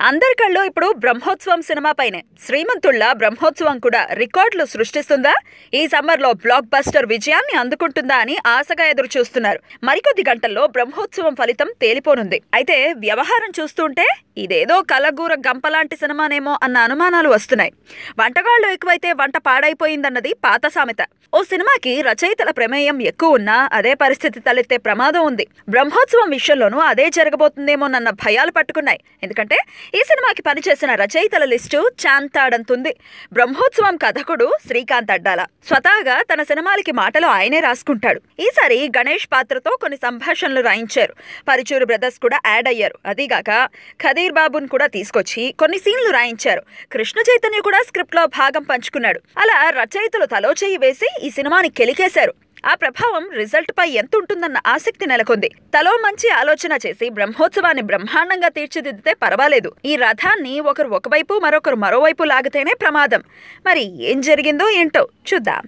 అందరి కళ్ళు ఇప్పుడు బ్రహ్మోత్సవం సినిమా పైనే. శ్రీమంతుళ్ళ బ్రహ్మోత్సవం కూడా రికార్డులు సృష్టిస్తుందా, ఈ సమ్మర్లో బ్లాక్ బస్టర్ విజయాన్ని అందుకుంటుందా అని ఆశగా ఎదురు చూస్తున్నారు. మరికొద్ది గంటల్లో బ్రహ్మోత్సవం ఫలితం తేలిపోనుంది. అయితే వ్యవహారం చూస్తుంటే ఇదేదో కలగూర గంపలాంటి సినిమానేమో అన్న అనుమానాలు వస్తున్నాయి. వంటగాళ్లు ఎక్కువైతే వంట పాడైపోయిందన్నది పాత సామెత. ఓ సినిమాకి రచయితల ప్రమేయం ఎక్కువ ఉన్నా అదే పరిస్థితి తలెత్తే ప్రమాదం ఉంది. బ్రహ్మోత్సవం విషయంలోనూ అదే జరగబోతుందేమోనన్న భయాలు పట్టుకున్నాయి. ఎందుకంటే ఈ సినిమాకి పనిచేసిన రచయితల లిస్టు చాంతాడంతుంది. బ్రహ్మోత్సవం కథకుడు శ్రీకాంత్ అడ్డాల స్వతహాగా తన సినిమాలకి మాటలు ఆయనే రాసుకుంటాడు. ఈసారి గణేష్ పాత్రతో కొన్ని సంభాషణలు రాయించారు. పరుచూరు బ్రదర్స్ కూడా యాడ్ అయ్యారు. అదీగాక ఖదీర్ బాబును కూడా తీసుకొచ్చి కొన్ని సీన్లు రాయించారు. కృష్ణ చైతన్య కూడా స్క్రిప్ట్ లో భాగం పంచుకున్నాడు. అలా రచయితలు తలోచేయి వేసి ఈ సినిమాని కెలికేశారు. ఆ ప్రభావం రిజల్ట్ పై ఎంత ఉంటుందన్న ఆసక్తి నెలకొంది. తలో మంచి ఆలోచన చేసి బ్రహ్మోత్సవాన్ని బ్రహ్మాండంగా తీర్చిదిద్దితే పర్వాలేదు. ఈ రథాన్ని ఒకరు ఒకవైపు మరొకరు మరోవైపు లాగితేనే ప్రమాదం. మరి ఏం జరిగిందో ఏంటో చూద్దాం.